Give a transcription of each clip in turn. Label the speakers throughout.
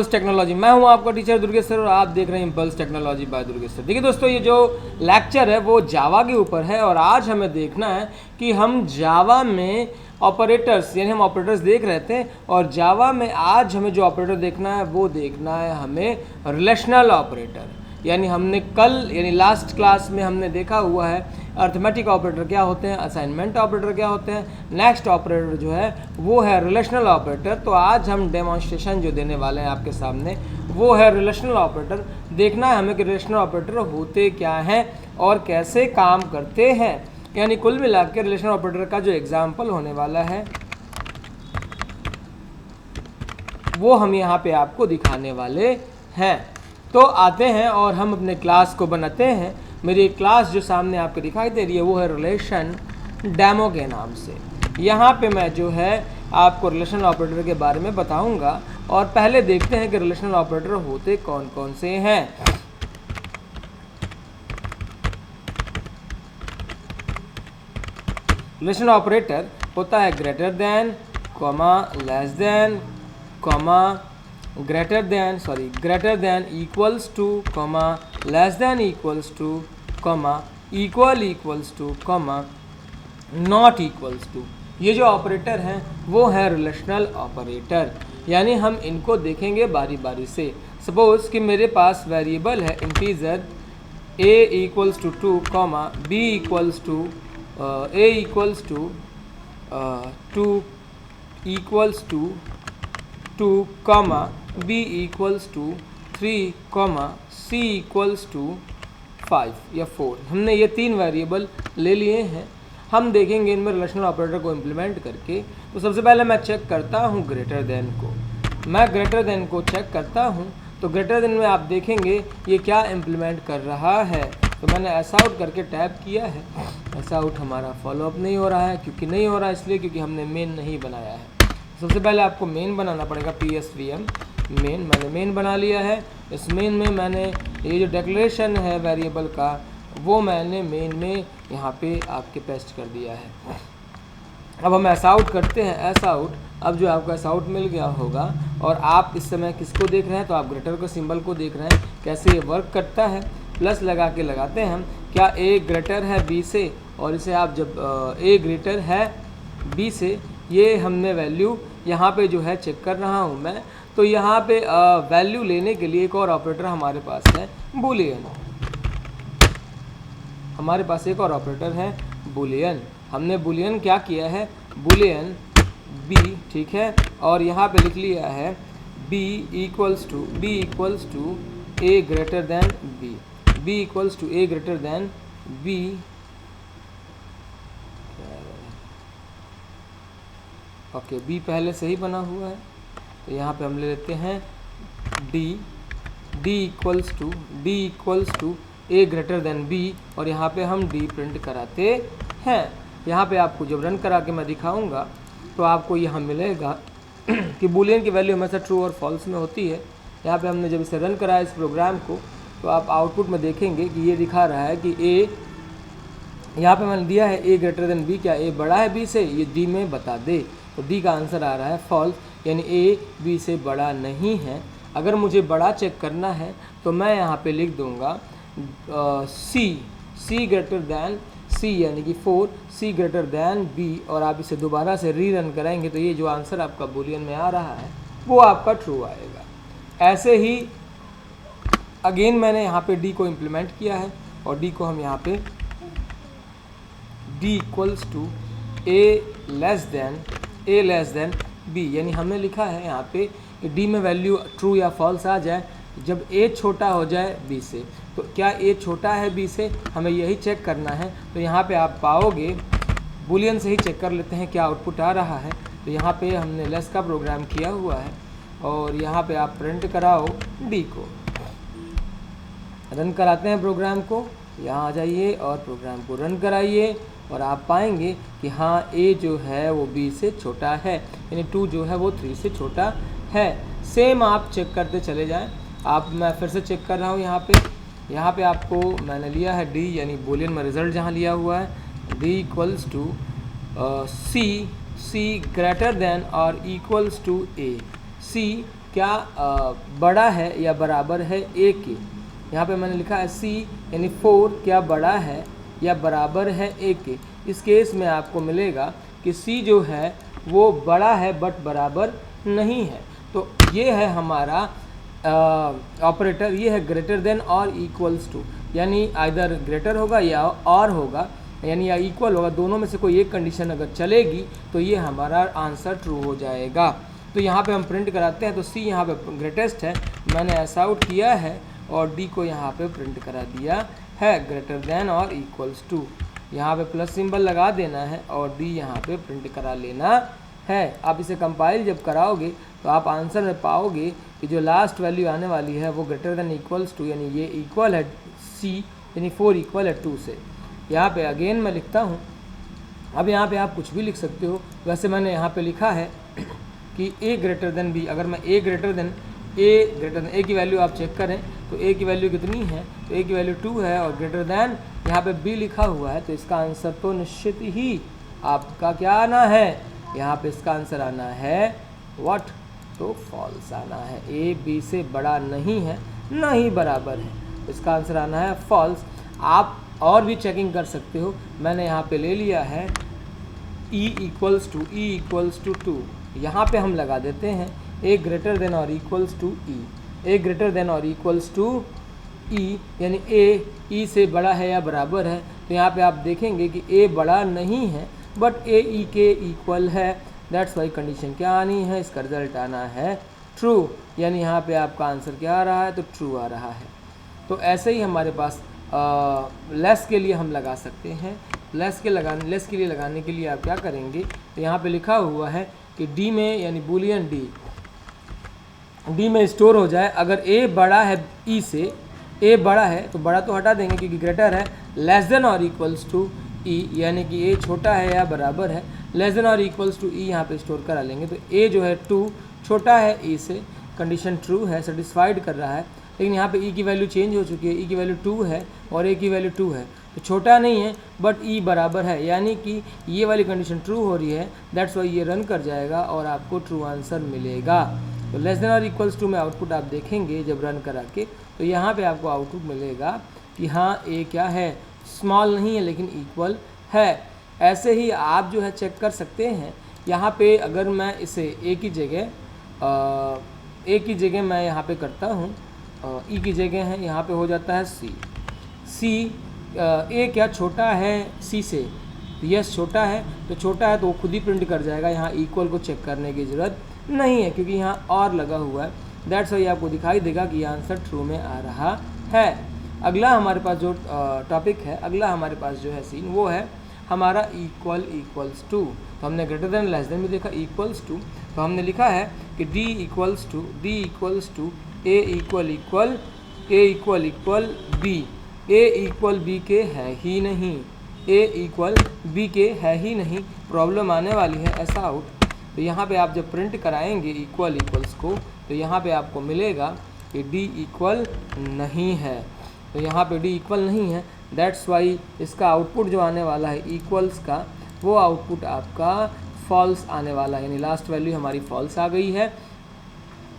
Speaker 1: Impulse technology, मैं हूं आपका टीचर दुर्गेश सर और आप देख रहे हैं impulse technology by Durgesh sir. देखिए दोस्तों, ये जो लेक्चर है वो जावा के ऊपर है और आज हमें देखना है कि हम जावा में ऑपरेटर्स, यानी हम ऑपरेटर्स देख रहे थे और जावा में आज हमें जो ऑपरेटर देखना है वो देखना है हमें रिलेशनल ऑपरेटर। यानी हमने कल यानी लास्ट क्लास में हमने देखा हुआ है अर्थमेटिक ऑपरेटर क्या होते हैं, असाइनमेंट ऑपरेटर क्या होते हैं, नेक्स्ट ऑपरेटर जो है वो है रिलेशनल ऑपरेटर। तो आज हम डेमोन्स्ट्रेशन जो देने वाले हैं आपके सामने वो है रिलेशनल ऑपरेटर। देखना है हमें कि रिलेशनल ऑपरेटर होते क्या हैं और कैसे काम करते हैं। यानी कुल मिला के रिलेशनल ऑपरेटर का जो एग्जाम्पल होने वाला है वो हम यहाँ पे आपको दिखाने वाले हैं। तो आते हैं और हम अपने क्लास को बनाते हैं। मेरी क्लास जो सामने आपको दिखाई दे रही है वो है रिलेशन डेमो के नाम से। यहाँ पे मैं जो है आपको रिलेशनल ऑपरेटर के बारे में बताऊंगा और पहले देखते हैं कि रिलेशनल ऑपरेटर होते कौन कौन से हैं। रिलेशनल ऑपरेटर होता है greater than, comma, less than, comma, greater than, equals to, comma, less than equals to, comma, equals to, comma, not equals to. ये जो ऑपरेटर हैं वो है रिलेशनल ऑपरेटर। यानी हम इनको देखेंगे बारी बारी से। सपोज कि मेरे पास वेरिएबल है integer a equals to 2, comma, b equals to a equals to 2 equals to 2, comma, b equals to 3, comma, c equals to 5 या 4। हमने ये 3 वेरिएबल ले लिए हैं। हम देखेंगे इनमें रिलेशनल ऑपरेटर को इम्प्लीमेंट करके। तो सबसे पहले मैं चेक करता हूँ ग्रेटर देन को। मैं ग्रेटर देन को चेक करता हूँ तो ग्रेटर देन में आप देखेंगे ये क्या इम्प्लीमेंट कर रहा है। तो मैंने ऐसा आउट करके टैप किया है। ऐसा आउट हमारा फॉलोअप नहीं हो रहा है। क्योंकि नहीं हो रहा है इसलिए क्योंकि हमने मेन नहीं बनाया है। सबसे पहले आपको मेन बनाना पड़ेगा, PSVM मेन। मैंने मेन बना लिया है। इस मेन में मैंने ये जो डिक्लेरेशन है वेरिएबल का वो मैंने मेन में यहाँ पे आपके पेस्ट कर दिया है। अब हम ऐसा आउट करते हैं, ऐसा आउट। अब जो आपको ऐसा आउट मिल गया होगा और आप इस समय किसको देख रहे हैं, तो आप ग्रेटर के सिंबल को देख रहे हैं कैसे ये वर्क करता है। प्लस लगा के लगाते हैं हम, क्या A ग्रेटर है B से, और इसे आप जब A ग्रेटर है B से, ये हमने वैल्यू यहाँ पे जो है चेक कर रहा हूँ मैं। तो यहाँ पे वैल्यू लेने के लिए एक और ऑपरेटर हमारे पास है, बूलियन। हमारे पास एक और ऑपरेटर है बूलियन। हमने बूलियन क्या किया है, बूलियन b, ठीक है, और यहाँ पे लिख लिया है b equals to a greater than b, b equals to a greater than b। Okay, b पहले से ही बना हुआ है तो यहाँ पे हम ले लेते हैं d equals to a greater than b, और यहाँ पे हम d प्रिंट कराते हैं। यहाँ पे आपको जब रन करा के मैं दिखाऊंगा तो आपको यहाँ मिलेगा कि बूलियन की वैल्यू हमेशा ट्रू और फॉल्स में होती है। यहाँ पे हमने जब इसे रन कराया इस प्रोग्राम को तो आप आउटपुट में देखेंगे कि ये दिखा रहा है कि a, यहाँ पे मैंने दिया है a ग्रेटर देन b, क्या a बड़ा है b से, ये d में बता दे। तो d का आंसर आ रहा है फॉल्स, यानी a b से बड़ा नहीं है। अगर मुझे बड़ा चेक करना है तो मैं यहाँ पे लिख दूँगा c ग्रेटर दैन c, यानी कि 4, c ग्रेटर दैन b, और आप इसे दोबारा से रीरन कराएंगे तो ये जो आंसर आपका बूलियन में आ रहा है वो आपका ट्रू आएगा। ऐसे ही अगेन मैंने यहाँ पे d को इम्प्लीमेंट किया है और d को हम यहाँ पे d equals to a less than b, यानी हमने लिखा है यहाँ पे कि d में वैल्यू ट्रू या फॉल्स आ जाए जब a छोटा हो जाए b से। तो क्या a छोटा है b से, हमें यही चेक करना है। तो यहाँ पे आप पाओगे, बूलियन से ही चेक कर लेते हैं क्या आउटपुट आ रहा है। तो यहाँ पे हमने लेस का प्रोग्राम किया हुआ है और यहाँ पे आप प्रिंट कराओ d को। रन कराते हैं प्रोग्राम को, यहाँ आ जाइए और प्रोग्राम को रन कराइए और आप पाएंगे कि हाँ a जो है वो b से छोटा है, यानी 2 जो है वो 3 से छोटा है। सेम आप चेक करते चले जाएं। मैं फिर से चेक कर रहा हूँ यहाँ पे आपको मैंने लिया है d, यानी बूलियन में रिजल्ट जहाँ लिया हुआ है d equals to c greater than और इक्वल्स टू a, c क्या बड़ा है या बराबर है ए के। यहाँ पे मैंने लिखा है सी यानी 4 क्या बड़ा है या बराबर है ए के। इस केस में आपको मिलेगा कि सी जो है वो बड़ा है बट बराबर नहीं है। तो ये है हमारा ऑपरेटर, ये है ग्रेटर देन और इक्वल्स टू, यानी आइदर ग्रेटर होगा या और होगा, यानी या इक्वल होगा, दोनों में से कोई एक कंडीशन अगर चलेगी तो ये हमारा आंसर ट्रू हो जाएगा। तो यहाँ पे हम प्रिंट कराते हैं, तो सी यहाँ पे ग्रेटेस्ट है, मैंने ऐसा आउट किया है और डी को यहाँ पे प्रिंट करा दिया है ग्रेटर देन और इक्वल्स टू। यहाँ पे प्लस सिंबल लगा देना है और डी यहाँ पे प्रिंट करा लेना है। आप इसे कंपाइल जब कराओगे तो आप आंसर में पाओगे कि जो लास्ट वैल्यू आने वाली है वो ग्रेटर देन इक्वल्स टू, यानी ये इक्वल है सी, यानी 4 इक्वल है 2 से। यहाँ पे अगेन मैं लिखता हूँ, अब यहाँ पे आप कुछ भी लिख सकते हो। वैसे मैंने यहाँ पे लिखा है कि ए ग्रेटर देन बी। अगर मैं ए ग्रेटर देन ए की वैल्यू आप चेक करें तो ए की वैल्यू कितनी है, तो ए की वैल्यू 2 है और ग्रेटर देन यहाँ पे बी लिखा हुआ है, तो इसका आंसर तो निश्चित ही आपका क्या आना है, यहाँ पे इसका आंसर आना है व्हाट, तो फॉल्स आना है। ए बी से बड़ा नहीं है, ना ही बराबर है, इसका आंसर आना है फॉल्स। आप और भी चेकिंग कर सकते हो, मैंने यहाँ पे ले लिया है ई इक्वल्स टू 2। यहाँ पे हम लगा देते हैं ए ग्रेटर देन और equals to e, a greater than और इक्वल्स टू ई, यानी ए ई से बड़ा है या बराबर है। तो यहाँ पे आप देखेंगे कि ए बड़ा नहीं है बट ए ई के इक्वल है, दैट्स वाई कंडीशन क्या आनी है, इसका रिजल्ट आना है ट्रू, यानी यहाँ पे आपका आंसर क्या आ रहा है, तो ट्रू आ रहा है। तो ऐसे ही हमारे पास लेस के लिए हम लगा सकते हैं। लेस के लिए लगाने के लिए आप क्या करेंगे, तो यहाँ पे लिखा हुआ है कि डी में, यानी बूलियन डी में स्टोर हो जाए अगर ए बड़ा है ई से, ए बड़ा है तो बड़ा तो हटा देंगे क्योंकि ग्रेटर है, लेस देन और इक्वल्स टू ई, यानी कि ए छोटा है या बराबर है, लेस देन और इक्वल्स टू ई यहाँ पे स्टोर करा लेंगे। तो ए जो है 2 छोटा है ई से, कंडीशन ट्रू है, सेटिस्फाइड कर रहा है। लेकिन यहाँ पे ई की वैल्यू चेंज हो चुकी है, ई की वैल्यू 2 है और ए की वैल्यू 2 है, तो छोटा नहीं है बट ई बराबर है, यानी कि ये वाली कंडीशन ट्रू हो रही है, दैट्स वाई ये रन कर जाएगा और आपको ट्रू आंसर मिलेगा। तो लेस देन और इक्वल्स टू में आउटपुट आप देखेंगे जब रन करा के, तो यहाँ पे आपको आउटपुट मिलेगा कि हाँ ए क्या है, स्मॉल नहीं है लेकिन इक्वल है। ऐसे ही आप जो है चेक कर सकते हैं। यहाँ पे अगर मैं इसे ए की जगह मैं यहाँ पे करता हूँ, ई की जगह है, यहाँ पे हो जाता है सी। ए क्या छोटा है सी से, यस छोटा है, तो छोटा है तो वो खुद ही प्रिंट कर जाएगा, यहाँ इक्वल को चेक करने की ज़रूरत नहीं है क्योंकि यहाँ और लगा हुआ है, दैट्स वाई आपको दिखाई देगा कि आंसर ट्रू में आ रहा है। अगला हमारे पास जो टॉपिक है, अगला हमारे पास जो है सीन, वो है हमारा इक्वल्स टू। तो हमने ग्रेटर देन लेस देन भी देखा, इक्वल्स टू, तो हमने लिखा है कि d equals to a equal b, a equal b के है ही नहीं, ए इक्वल बी के है ही नहीं, प्रॉब्लम आने वाली है ऐसा आउट। तो यहाँ पे आप जब प्रिंट कराएंगे इक्वल्स को, तो यहाँ पे आपको मिलेगा कि डी इक्वल नहीं है, तो यहाँ पे डी इक्वल नहीं है, दैट्स वाई इसका आउटपुट जो आने वाला है इक्वल्स का, वो आउटपुट आपका फॉल्स आने वाला है, यानी लास्ट वैल्यू हमारी फॉल्स आ गई है।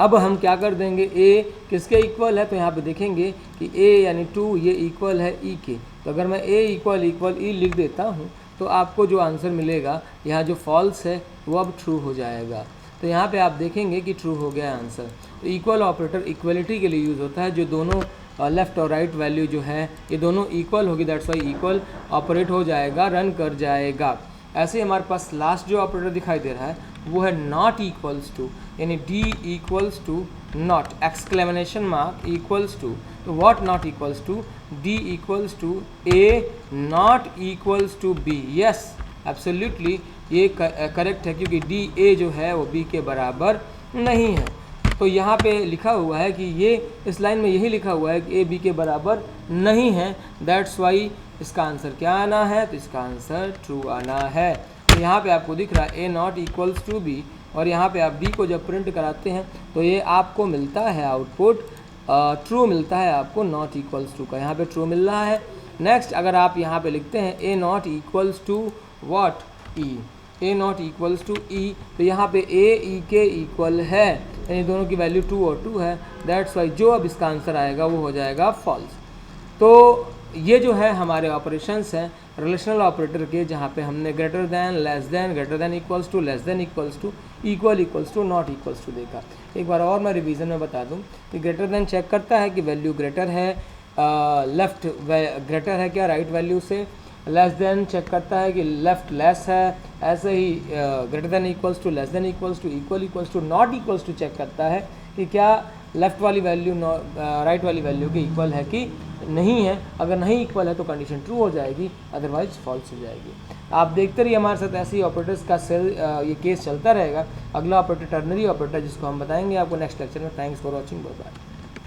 Speaker 1: अब हम क्या कर देंगे, ए किसके इक्वल है, तो यहाँ पे देखेंगे कि ए यानी 2 ये इक्वल है ई के, तो अगर मैं ए इक्वल ई लिख देता हूँ तो आपको जो आंसर मिलेगा, यहाँ जो फॉल्स है वो अब ट्रू हो जाएगा। तो यहाँ पे आप देखेंगे कि ट्रू हो गया आंसर। तो इक्वल ऑपरेटर इक्वलिटी के लिए यूज़ होता है, जो दोनों लेफ़्ट और राइट वैल्यू जो है ये दोनों इक्वल होगी, दैट्स वाई इक्वल ऑपरेट हो जाएगा, रन कर जाएगा। ऐसे ही हमारे पास लास्ट जो ऑपरेटर दिखाई दे रहा है वो है नॉट इक्वल्स टू, यानी d equals to not, exclamation mark equals to, तो what not equals to, d equals to a not equals to b, yes absolutely ये करेक्ट है क्योंकि डी ए जो है वो बी के बराबर नहीं है। तो यहाँ पे लिखा हुआ है कि ये इस लाइन में यही लिखा हुआ है कि ए बी के बराबर नहीं है, दैट्स वाई इसका आंसर क्या आना है, तो इसका आंसर ट्रू आना है। तो यहाँ पे आपको दिख रहा है ए नॉट इक्वल्स टू बी, और यहाँ पे आप डी को जब प्रिंट कराते हैं तो ये आपको मिलता है आउटपुट ट्रू मिलता है आपको नॉट इक्वल्स टू का, यहाँ पे ट्रू मिल रहा है। नेक्स्ट अगर आप यहाँ पे लिखते हैं a not equals to what e, a not equals to e, तो यहाँ पे ए ई के इक्वल है, यानी दोनों की वैल्यू 2 और 2 है, दैट्स वाई जो अब इसका आंसर आएगा वो हो जाएगा फॉल्स। तो ये जो है हमारे ऑपरेशंस हैं रिलेशनल ऑपरेटर के, जहाँ पे हमने greater than, less than, greater than equals to, less than equals to, equal equals to, not equals to देखा। एक बार और मैं रिवीजन में बता दूं कि ग्रेटर दैन चेक करता है कि वैल्यू ग्रेटर है लेफ्ट ग्रेटर है क्या राइट वैल्यू से, लेस देन चेक करता है कि लेफ्ट लेस है, ऐसे ही greater than equals to, less than equals to, equal equals to, not equals to check करता है कि क्या लेफ्ट वाली वैल्यू राइट वाली वैल्यू के इक्वल है कि नहीं है। अगर नहीं इक्वल है तो कंडीशन ट्रू हो जाएगी, अदरवाइज फॉल्स हो जाएगी। आप देखते रहिए हमारे साथ ऐसे ही ऑपरेटर्स का ये केस चलता रहेगा। अगला ऑपरेटर टर्नरी ऑपरेटर जिसको हम बताएंगे आपको नेक्स्ट लेक्चर में। Thanks for watching, bye bye.